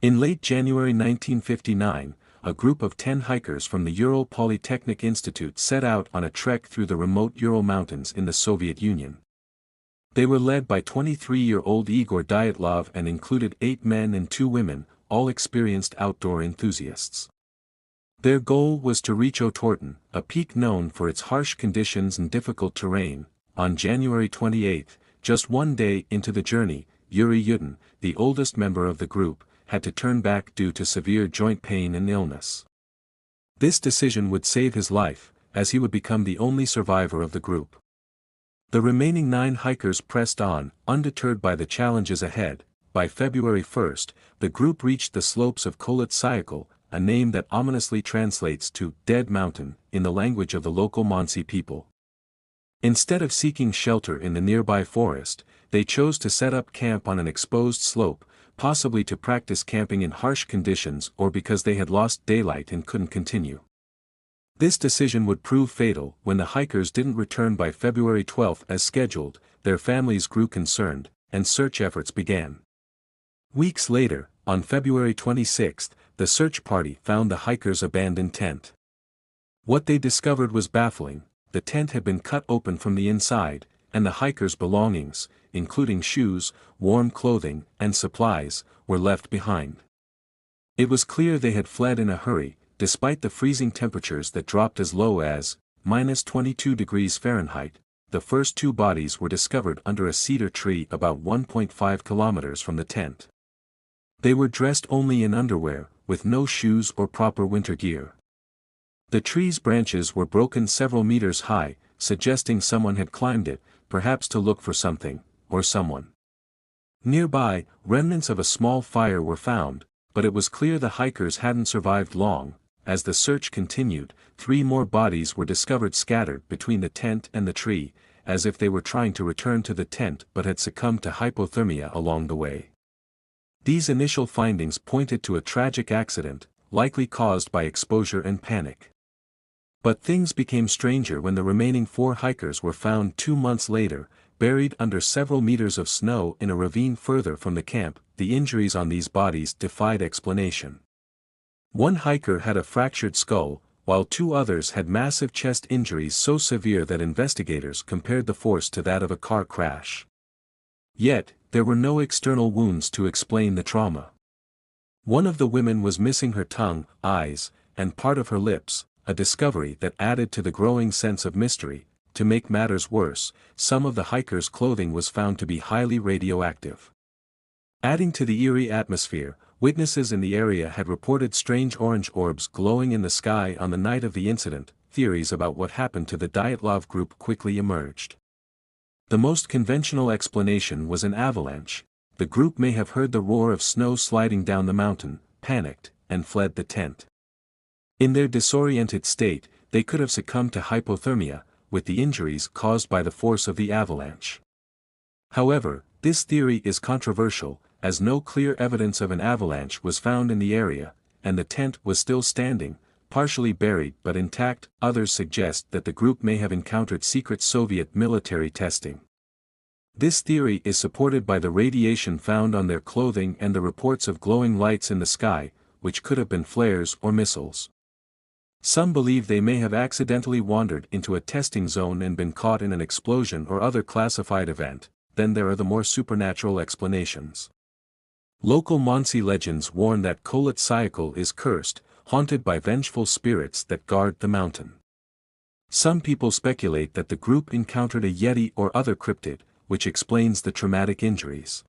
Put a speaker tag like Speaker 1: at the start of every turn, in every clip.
Speaker 1: In late January 1959, a group of 10 hikers from the Ural Polytechnic Institute set out on a trek through the remote Ural Mountains in the Soviet Union. They were led by 23-year-old Igor Dyatlov and included 8 men and 2 women, all experienced outdoor enthusiasts. Their goal was to reach Otorten, a peak known for its harsh conditions and difficult terrain. On January 28, just one day into the journey, Yuri Yudin, the oldest member of the group, had to turn back due to severe joint pain and illness. This decision would save his life, as he would become the only survivor of the group. The remaining 9 hikers pressed on, undeterred by the challenges ahead. By February 1, the group reached the slopes of Kholat Syakhl, a name that ominously translates to Dead Mountain in the language of the local Mansi people. Instead of seeking shelter in the nearby forest, they chose to set up camp on an exposed slope, possibly to practice camping in harsh conditions or because they had lost daylight and couldn't continue. This decision would prove fatal. When the hikers didn't return by February 12 as scheduled, their families grew concerned, and search efforts began. Weeks later, on February 26, the search party found the hikers' abandoned tent. What they discovered was baffling. The tent had been cut open from the inside, and the hikers' belongings, including shoes, warm clothing, and supplies, were left behind. It was clear they had fled in a hurry, despite the freezing temperatures that dropped as low as -22 degrees Fahrenheit. The first 2 bodies were discovered under a cedar tree about 1.5 kilometers from the tent. They were dressed only in underwear, with no shoes or proper winter gear. The tree's branches were broken several meters high, suggesting someone had climbed it, perhaps to look for something, or someone. Nearby, remnants of a small fire were found, but it was clear the hikers hadn't survived long. As the search continued, 3 more bodies were discovered scattered between the tent and the tree, as if they were trying to return to the tent but had succumbed to hypothermia along the way. These initial findings pointed to a tragic accident, likely caused by exposure and panic. But things became stranger when the remaining 4 hikers were found 2 months later, buried under several meters of snow in a ravine further from the camp. The injuries on these bodies defied explanation. One hiker had a fractured skull, while 2 others had massive chest injuries so severe that investigators compared the force to that of a car crash. Yet, there were no external wounds to explain the trauma. One of the women was missing her tongue, eyes, and part of her lips, a discovery that added to the growing sense of mystery. To make matters worse, some of the hikers' clothing was found to be highly radioactive. Adding to the eerie atmosphere, witnesses in the area had reported strange orange orbs glowing in the sky on the night of the incident. Theories about what happened to the Dyatlov group quickly emerged. The most conventional explanation was an avalanche. The group may have heard the roar of snow sliding down the mountain, panicked, and fled the tent. In their disoriented state, they could have succumbed to hypothermia, with the injuries caused by the force of the avalanche. However, this theory is controversial, as no clear evidence of an avalanche was found in the area, and the tent was still standing, partially buried but intact. Others suggest that the group may have encountered secret Soviet military testing. This theory is supported by the radiation found on their clothing and the reports of glowing lights in the sky, which could have been flares or missiles. Some believe they may have accidentally wandered into a testing zone and been caught in an explosion or other classified event. Then there are the more supernatural explanations. Local Mansi legends warn that Kholat Syakhl is cursed, haunted by vengeful spirits that guard the mountain. Some people speculate that the group encountered a yeti or other cryptid, which explains the traumatic injuries.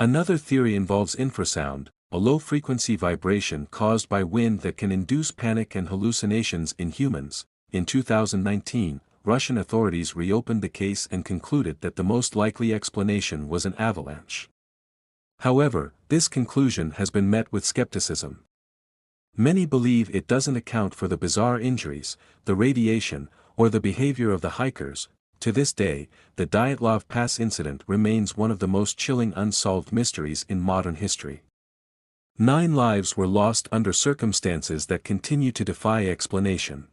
Speaker 1: Another theory involves infrasound, a low-frequency vibration caused by wind that can induce panic and hallucinations in humans. In 2019, Russian authorities reopened the case and concluded that the most likely explanation was an avalanche. However, this conclusion has been met with skepticism. Many believe it doesn't account for the bizarre injuries, the radiation, or the behavior of the hikers. To this day, the Dyatlov Pass Incident remains one of the most chilling unsolved mysteries in modern history. 9 lives were lost under circumstances that continue to defy explanation.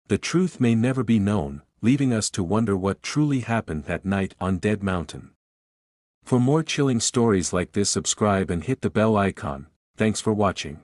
Speaker 1: The truth may never be known, leaving us to wonder what truly happened that night on Dead Mountain. For more chilling stories like this, subscribe and hit the bell icon. Thanks for watching.